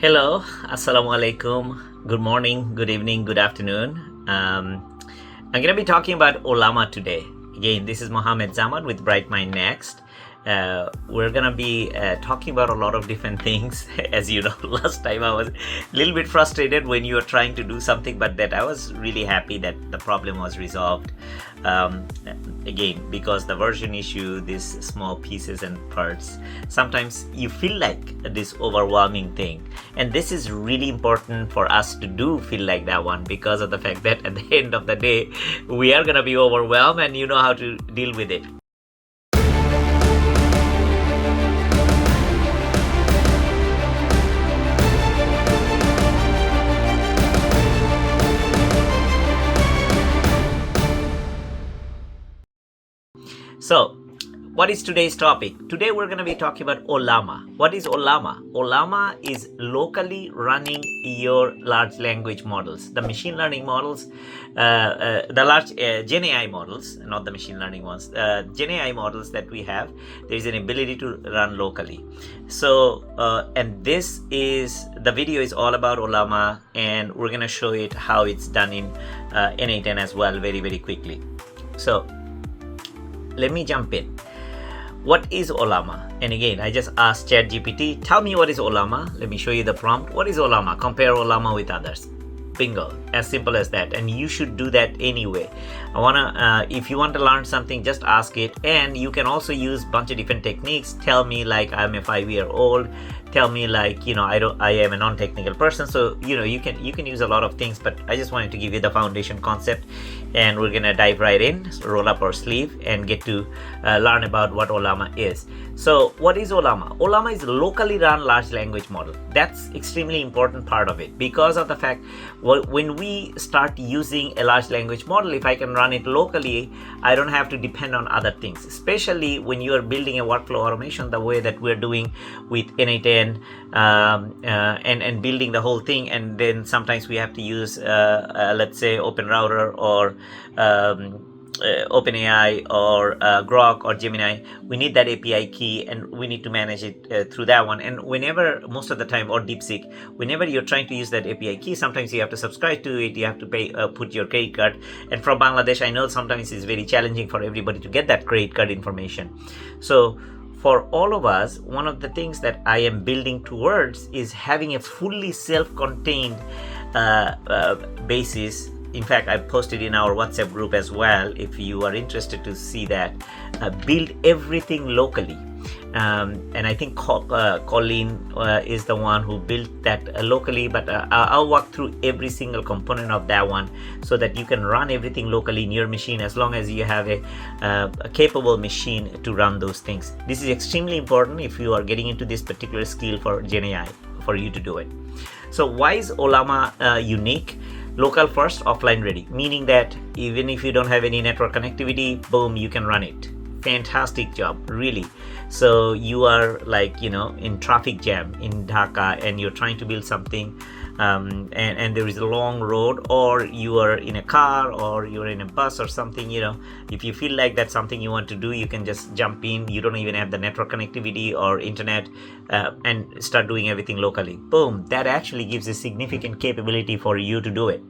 Hello, assalamu alaikum. Good morning, good evening, good afternoon. I'm going to be talking about Olama today. Again, this is Mohammed Zaman with Bright Mind Next. We're going to be talking about a lot of different things. As you know, last time I was a little bit frustrated when you were trying to do something, but that I was really happy that the problem was resolved. Again, because the version issue, these small pieces and parts, sometimes you feel like this overwhelming thing. And this is really important for us to do feel like that one, because of the fact that at the end of the day, we are going to be overwhelmed and you know how to deal with it. So, what is today's topic? Today we're going to be talking about Olama. What is Olama? Olama is locally running your large language models, the machine learning models, the large Gen AI models, not the machine learning ones, Gen AI models that we have. There is an ability to run locally. So, and this is, the video is all about Olama, and we're going to show it how it's done in N8N as well very, very quickly. So, let me jump in. What is Olama? And again, I just asked ChatGPT, tell me what is Olama. Let me show you the prompt. What is Olama? Compare Olama with others. Bingo, as simple as that. And you should do that anyway. If you want to learn something, just ask it. And you can also use a bunch of different techniques. Tell me like I'm a 5-year-old. Tell me like, I am a non-technical person. So, you can use a lot of things, but I just wanted to give you the foundation concept, and we're gonna dive right in, roll up our sleeve and get to learn about what Olama is. So what is Olama? Olama is a locally run large language model. That's extremely important part of it, because of the fact, when we start using a large language model, if I can run it locally, I don't have to depend on other things, especially when you are building a workflow automation the way that we're doing with N8N, and building the whole thing. And then sometimes we have to use let's say Open Router or OpenAI or Grok or Gemini. We need that API key and we need to manage it through that one. And whenever, most of the time, or Deepseek, whenever you're trying to use that API key, sometimes you have to subscribe to it, you have to pay, put your credit card. And from Bangladesh, I know sometimes it's very challenging for everybody to get that credit card information. So for all of us, one of the things that I am building towards is having a fully self-contained basis. In fact, I posted in our WhatsApp group as well, if you are interested to see that. Build everything locally. And I think Colleen is the one who built that locally, but I'll walk through every single component of that one so that you can run everything locally in your machine, as long as you have a capable machine to run those things. This is extremely important if you are getting into this particular skill for Gen AI, for you to do it. So why is Olama unique? Local first, offline ready, meaning that even if you don't have any network connectivity, boom, you can run it. Fantastic job, really. So you are like, in traffic jam in Dhaka and you're trying to build something, and there is a long road, or you are in a car or you're in a bus or something, if you feel like that's something you want to do, you can just jump in. You don't even have the network connectivity or internet, and start doing everything locally. Boom, that actually gives a significant capability for you to do it.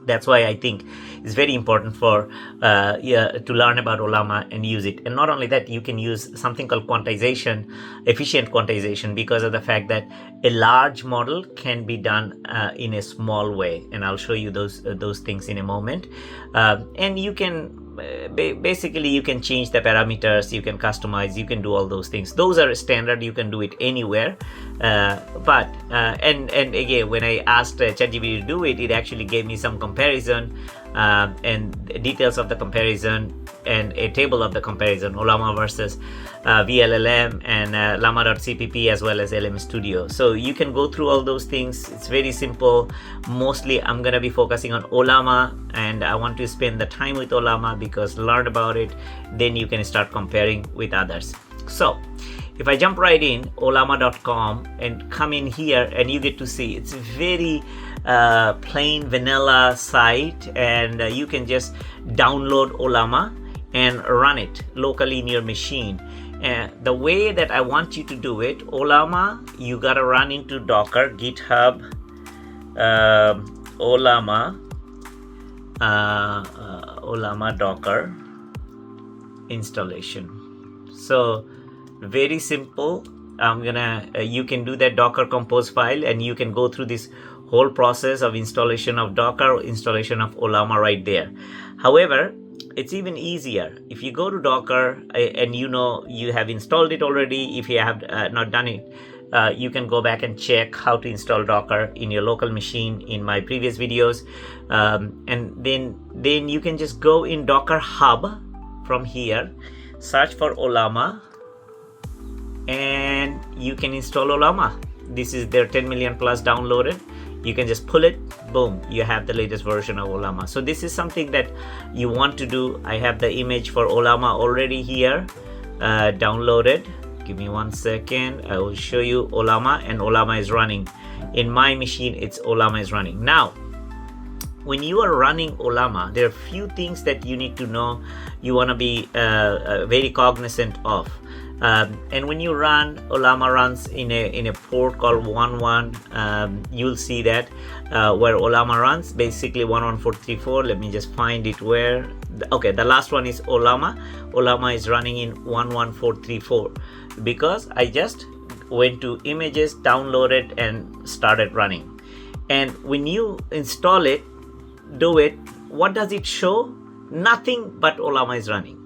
That's why I think it's very important for to learn about Olama and use it. And not only that, you can use something called quantization, efficient quantization, because of the fact that a large model can be done in a small way. And I'll show you those things in a moment. And you can basically you can change the parameters, you can customize, you can do all those things. Those are standard, you can do it anywhere. But again, when I asked ChatGPT to do it, it actually gave me some comparison and details of the comparison and a table of the comparison, Olama versus VLLM and llama.cpp, as well as LM Studio. So you can go through all those things. It's very simple. Mostly I'm going to be focusing on Olama, and I want to spend the time with Olama because learn about it, then you can start comparing with others. So if I jump right in, olama.com, and come in here, and you get to see it's very plain vanilla site, and you can just download Olama and run it locally in your machine. The way that I want you to do it, Olama, you gotta run into Docker, GitHub, Olama Docker installation. So very simple. You can do that Docker compose file, and you can go through this whole process of installation of Docker, installation of Olama right there. However, it's even easier if you go to Docker and you have installed it already. If you have not done it, you can go back and check how to install Docker in your local machine in my previous videos, and then you can just go in Docker Hub from here, search for Olama, and you can install Olama. This is their 10 million plus downloaded. You can just pull it, boom, you have the latest version of Olama. So this is something that you want to do. I have the image for Olama already here downloaded. Give me 1 second. I will show you Olama, and Olama is running. In my machine, it's Olama is running. Now, when you are running Olama, there are a few things that you need to know, you want to be very cognizant of. And when you run, Olama runs in a port called 11. You'll see that where Olama runs, basically 11434. Let me just find it where. Okay, the last one is Olama. Olama is running in 11434 because I just went to images, downloaded, and started running. And when you install it, what does it show? Nothing but Olama is running.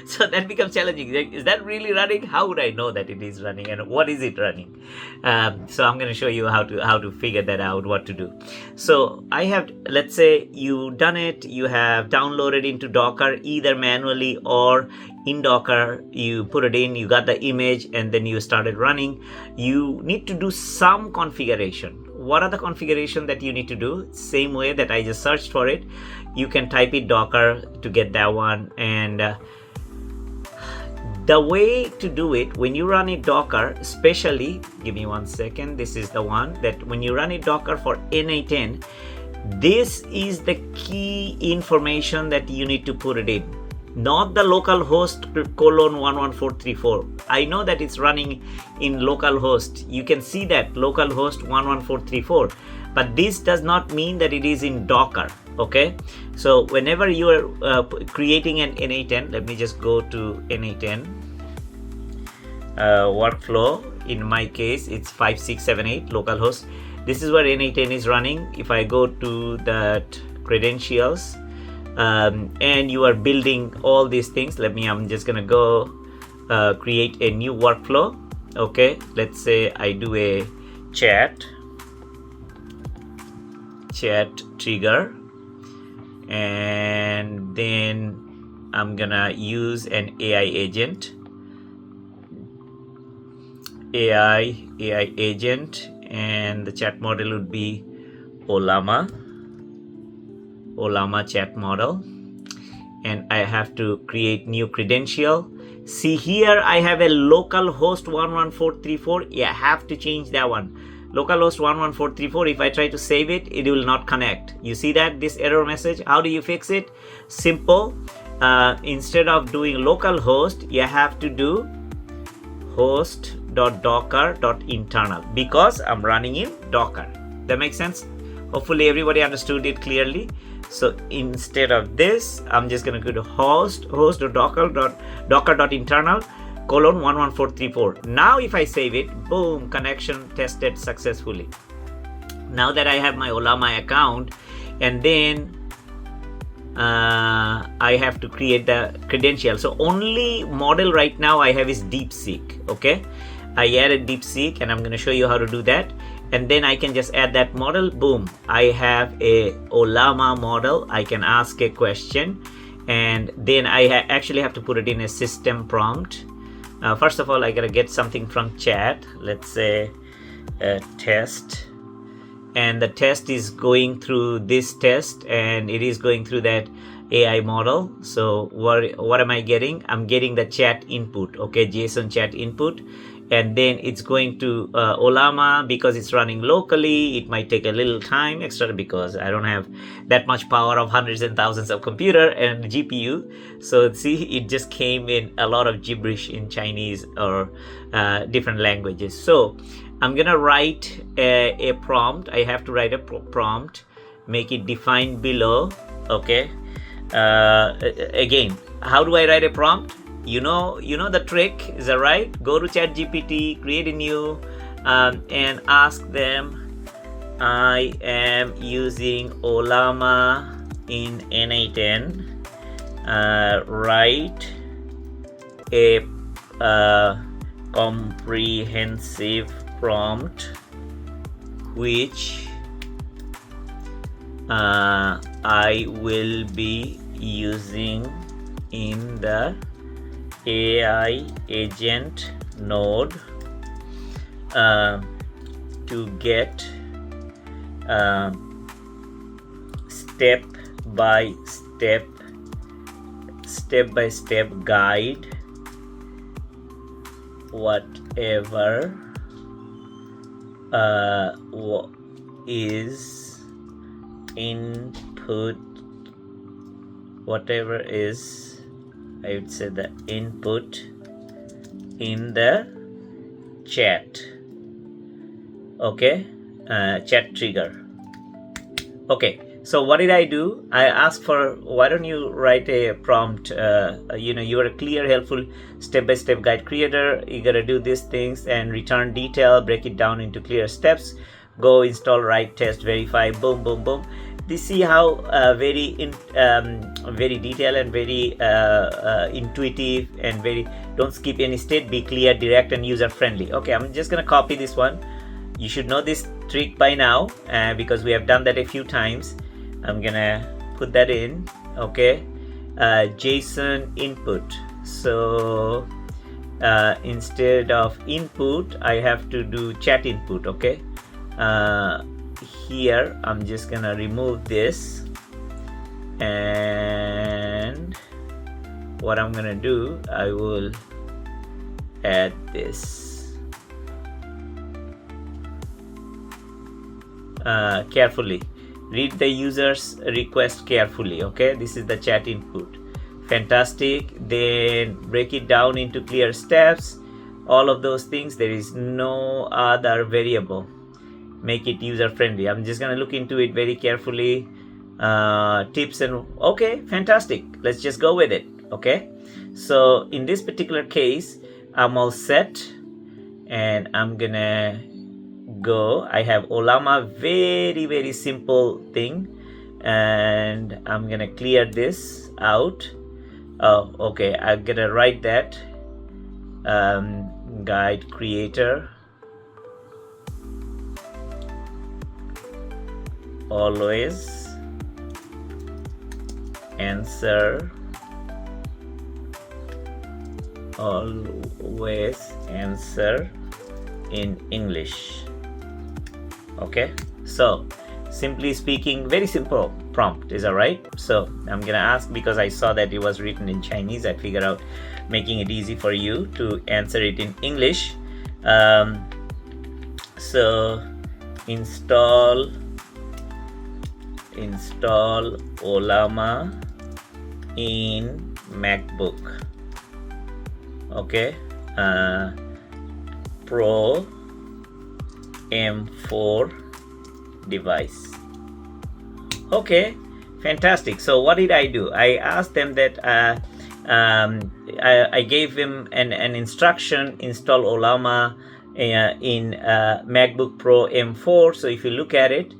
So that becomes challenging. Is that really running? How would I know that it is running, and what is it running? So I'm going to show you how to figure that out, what to do. So I have, let's say you done it, you have downloaded into Docker either manually or in Docker, you put it in, you got the image, and then you started running. You need to do some configuration. What are the configuration that you need to do? Same way that I just searched for it. You can type it Docker to get that one, and the way to do it, when you run it Docker, especially, give me 1 second, this is the one that when you run it Docker for NA10, this is the key information that you need to put it in, not the localhost colon 11434. I know that it's running in localhost. You can see that localhost 11434, but this does not mean that it is in Docker. Okay, so whenever you are creating an NA10, let me just go to NA10 workflow. In my case, it's 5678 localhost. This is where NA10 is running. If I go to that credentials, and you are building all these things, I'm just gonna go create a new workflow. Okay, let's say I do a chat trigger, and then I'm gonna use an AI agent, and the chat model would be Olama chat model, and I have to create new credential. See here, I have a localhost 11434. Yeah, I have to change that one. Localhost 11434. If I try to save it, it will not connect. You see that, this error message? How do you fix it? Simple. Instead of doing localhost, you have to do host.docker.internal because I'm running in Docker. That makes sense? Hopefully everybody understood it clearly. So instead of this, I'm just going to go to host.docker.internal colon 11434. Now if I save it, boom, connection tested successfully. Now that I have my Olama account, and then I have to create the credential. So only model right now I have is Deepseek. Okay, I added Deepseek, and I'm going to show you how to do that. And then I can just add that model. Boom, I have a Olama model. I can ask a question, and then I actually have to put it in a system prompt. First of all, I gotta get something from chat. Let's say test, and the test is going through this test, and it is going through that AI model. So what am I getting? I'm getting the chat input. Okay, JSON chat input, and then it's going to Olama. Because it's running locally, it might take a little time extra because I don't have that much power of hundreds and thousands of computer and GPU. So see, it just came in a lot of gibberish in Chinese or different languages. So I'm gonna write a prompt. I have to write a prompt, make it defined below. Okay, again, how do I write a prompt? You know the trick, is that right? Go to ChatGPT, create a new and ask them, I am using Olama in NA10, write a comprehensive prompt which I will be using in the AI agent node to get step by step guide, whatever is input, whatever is, I would say, the input in the chat. Okay, chat trigger. Okay, so what did I do? I asked for, why don't you write a prompt, you are a clear, helpful step-by-step guide creator, you gotta do these things and return detail, break it down into clear steps, go install, write, test, verify, boom boom boom. You see how very detailed and very intuitive and very, don't skip any step, be clear, direct and user friendly. Okay, I'm just gonna copy this one. You should know this trick by now because we have done that a few times. I'm gonna put that in. Okay, JSON input. So instead of input, I have to do chat input. Okay, here I'm just gonna remove this, and what I'm gonna do, I will add this. Carefully read the user's request carefully. Okay, this is the chat input. Fantastic. Then break it down into clear steps, all of those things. There is no other variable. Make it user friendly. I'm just gonna look into it very carefully. Tips and okay, fantastic, let's just go with it. Okay, so in this particular case, I'm all set and I'm gonna go. I have Olama, very simple thing, and I'm gonna clear this out. Oh, okay, I'm gonna write that guide creator always answer in English. Okay, so simply speaking, very simple prompt, is that right? So I'm gonna ask, because I saw that it was written in Chinese, I figured out making it easy for you to answer it in English. So install Olama in MacBook. Okay, Pro M4 device. Okay, fantastic. So what did I do? I asked them that I gave him an instruction, install Olama in MacBook Pro M4. So if you look at it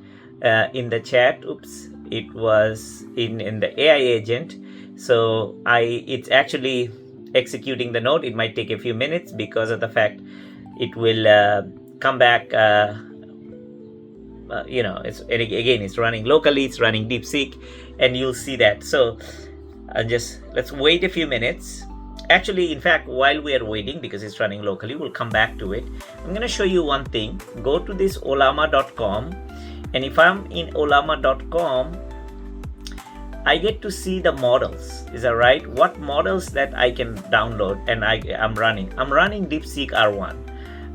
in the chat, oops, it was in the AI agent. So it's actually executing the node. It might take a few minutes because of the fact it will come back. It's running locally, it's running Deepseek, and you'll see that. So let's wait a few minutes. Actually, in fact, while we are waiting, because it's running locally, we'll come back to it. I'm going to show you one thing. Go to this olama.com, and if I'm in olama.com, I get to see the models. Is that right? What models that I can download, and I'm running Deepseek R1.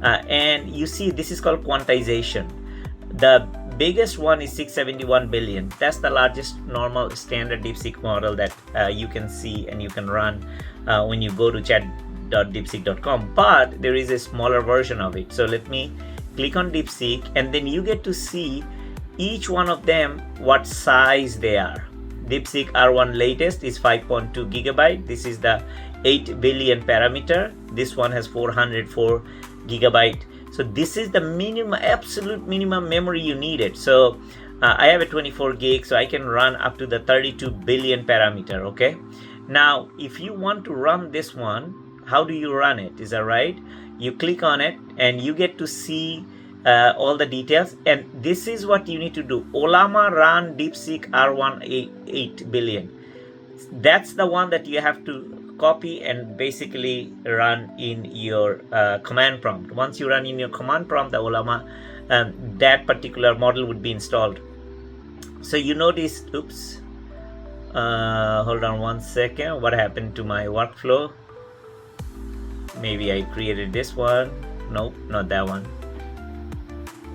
And you see this is called quantization. The biggest one is 671 billion. That's the largest normal standard DeepSeek model that you can see and you can run when you go to chat.deepseek.com, but there is a smaller version of it. So let me click on DeepSeek, and then you get to see each one of them, what size they are. Deepseek R1 latest is 5.2 gigabyte. This is the 8 billion parameter. This one has 404 gigabyte. So this is the minimum, absolute minimum memory you needed. So I have a 24 gig, so I can run up to the 32 billion parameter. Okay. Now, if you want to run this one, how do you run it? Is that right? You click on it and you get to see all the details. And this is what you need to do. Olama run Deepseek R1 8 billion. That's the one that you have to copy and basically run in your command prompt. Once you run in your command prompt, the Olama, that particular model would be installed. So you notice, oops, hold on one second. What happened to my workflow? Maybe I created this one. Nope, not that one.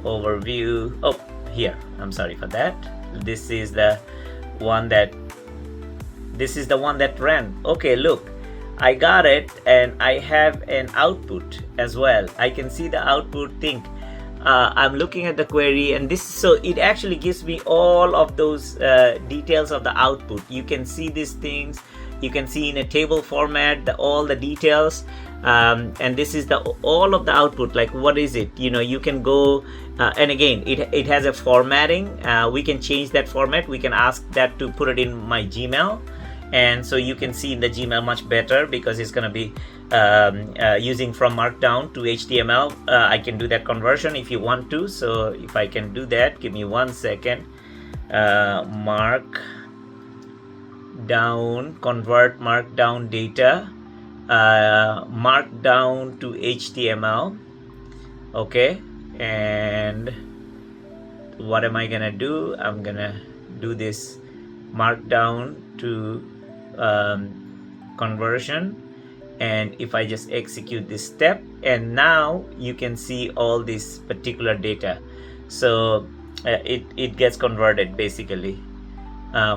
Overview. Oh, here. I'm sorry for that. This is the one that ran. Okay, look, I got it, and I have an output as well. I can see the output thing. I'm looking at the query, and so it actually gives me all of those details of the output. You can see these things. You can see in a table format all the details, and this is all of the output. Like, what is it? You can go and again, it has a formatting. We can change that format. We can ask that to put it in my Gmail, and so you can see in the Gmail much better because it's going to be using from Markdown to HTML. I can do that conversion if you want to. So if I can do that, give me 1 second. Markdown, convert Markdown data, Markdown to HTML. Okay, and what am I gonna do? I'm gonna do this Markdown to conversion, and if I just execute this step, and now you can see all this particular data. So it gets converted basically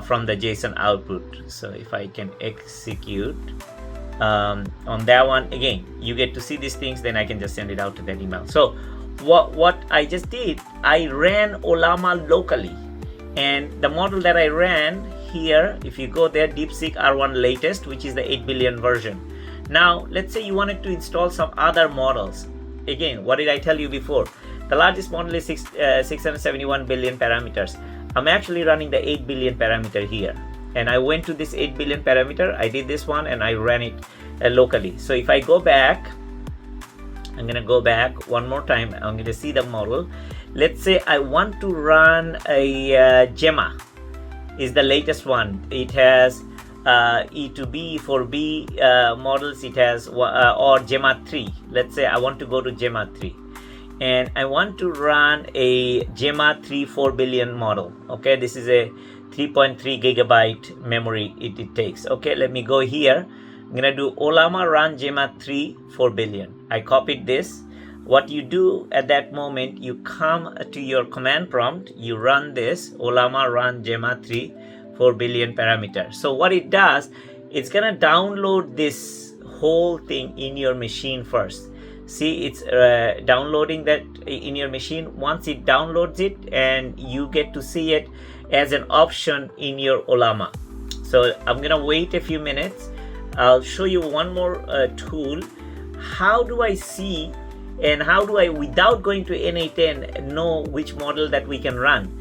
from the JSON output. So if I can execute on that one, again, you get to see these things, then I can just send it out to that email. So what I just did, I ran Olama locally, and the model that I ran here, if you go there, Deepseek R1 latest, which is the 8 billion version. Now let's say you wanted to install some other models. Again, what did I tell you before? The largest model is 671 billion parameters. I'm actually running the 8 billion parameter here, and I went to this 8 billion parameter. I did this one and I ran it locally. So if I go back, I'm gonna go back one more time. I'm gonna see the model. Let's say I want to run a Gemma, is the latest one. It has E2B for B models. It has or Gemma 3. Let's say I want to go to Gemma 3. And I want to run a Gemma 3 4 billion model. Okay, this is a 3.3 gigabyte memory it takes. Okay, let me go here. I'm gonna do Olama run Gemma 3 4 billion. I copied this. What you do at that moment, you come to your command prompt, you run this Olama run Gemma 3 4 billion parameter. So what it does, it's gonna download this whole thing in your machine first. See, it's downloading that in your machine. Once it downloads it, and you get to see it as an option in your Olama. So I'm gonna wait a few minutes. I'll show you one more tool. How do I see and how do I, without going to N8N, know which model that we can run?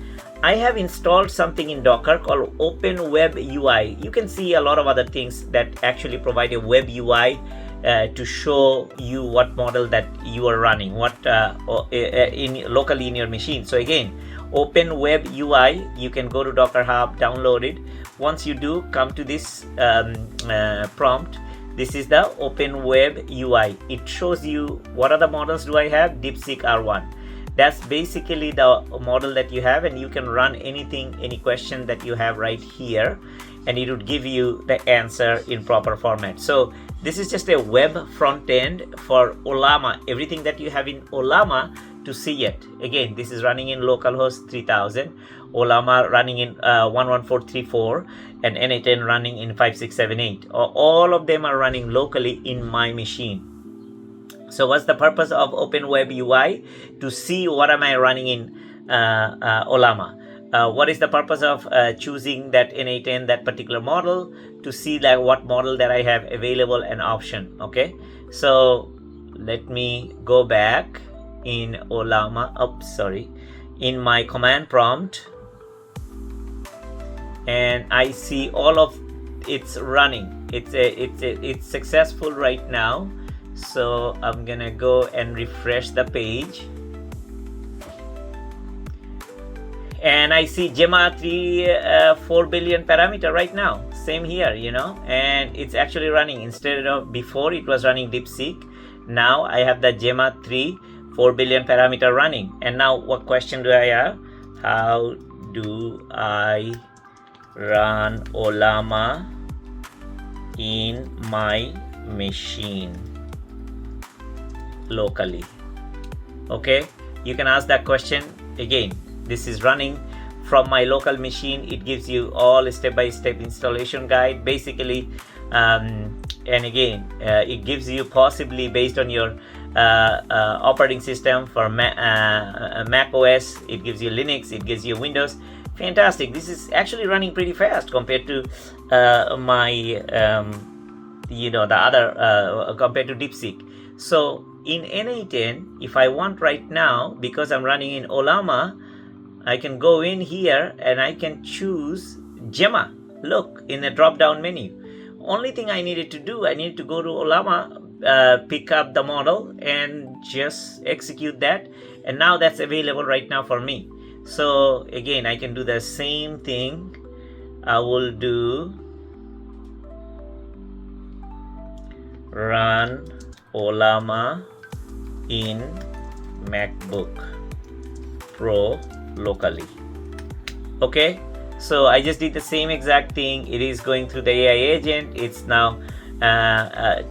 I have installed something in Docker called Open Web UI. You can see a lot of other things that actually provide a web UI to show you what model that you are running, what locally in your machine. So again, Open Web UI, you can go to Docker Hub, download it. Once you do, come to this prompt. This is the Open Web UI. It shows you what other models do I have. Deepseek R1. That's basically the model that you have, and you can run anything, any question that you have right here, and it would give you the answer in proper format. So This is just a web front end for Olama, everything that you have in Olama to see it. Again, this is running in localhost 3000, Olama running in 11434, and N8N running in 5678. All of them are running locally in my machine. So what's the purpose of Open Web UI? To see what am I running in Olama. What is the purpose of choosing that N8N, that particular model? To see that what model that I have available and option. Okay, so let me go back in Olama. In my command prompt, and I see all of it's running. It's successful right now. So I'm gonna go and refresh the page, and I see Gemma 4 billion parameter right now. Same here, you know, and it's actually running. Instead of before it was running Deepseek, now I have the Gemma 4 billion parameter running. And now what question do I have? How do I run Olama in my machine locally? Okay, you can ask that question. Again, this is running from my local machine. It gives you all step-by-step installation guide basically, and again it gives you possibly based on your operating system. For Mac OS, it gives you Linux, it gives you Windows. Fantastic. This is actually running pretty fast compared to my the other compared to Deepseek. So in N8N, if I want right now, because I'm running in Olama, I can go in here and I can choose Gemma. Look, in the drop down menu. Only thing I needed to do, I needed to go to Olama, pick up the model and just execute that, and now that's available right now for me. So again, I can do the same thing. I will do run Olama in MacBook Pro locally. Okay, so I just did the same exact thing. It is going through the AI agent. It's now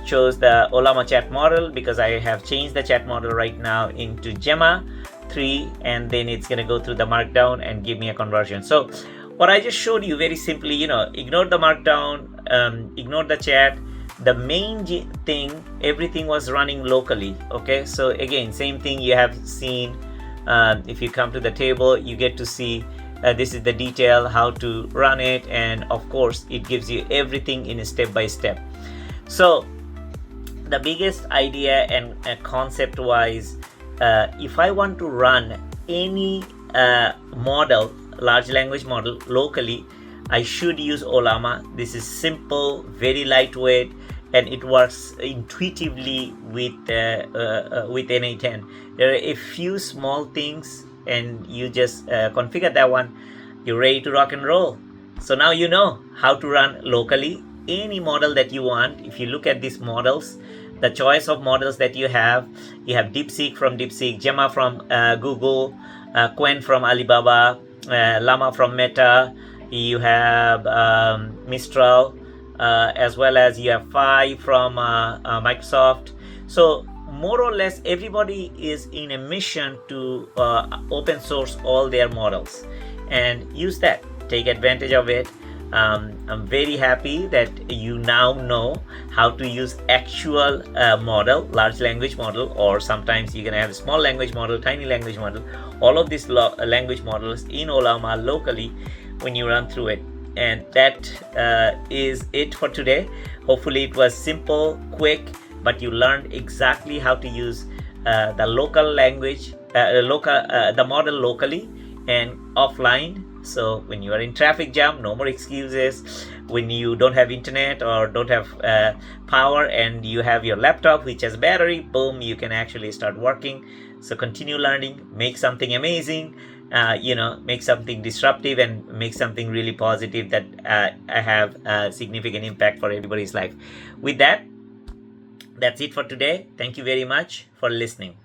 chose the Olama chat model because I have changed the chat model right now into Gemma 3, and then it's going to go through the markdown and give me a conversion. So what I just showed you very simply, you know, ignore the markdown, ignore the chat. The main thing, everything was running locally. Okay, so again, same thing you have seen. If you come to the table, you get to see this is the detail how to run it, and of course it gives you everything in a step by step. So the biggest idea and concept wise, if I want to run any model, large language model locally, I should use Olama. This is simple, very lightweight, and it works intuitively with N8N. There are a few small things, and you just configure that one. You're ready to rock and roll. So now you know how to run locally any model that you want. If you look at these models, the choice of models that you have Deepseek from Deepseek, Gemma from Google, Qwen from Alibaba, Llama from Meta, you have Mistral, as well as you have Phi from Microsoft. So more or less everybody is in a mission to open source all their models and use that, take advantage of it. I'm very happy that you now know how to use actual model, large language model, or sometimes you're gonna have a small language model, tiny language model, all of these language models in Olama locally when you run through it. And that is it for today. Hopefully it was simple, quick, but you learned exactly how to use the local language, the model locally and offline. So when you are in traffic jam, no more excuses. When you don't have internet or don't have power and you have your laptop which has battery, boom, you can actually start working. So continue learning, make something amazing, make something disruptive and make something really positive that have a significant impact for everybody's life. With that, that's it for today. Thank you very much for listening.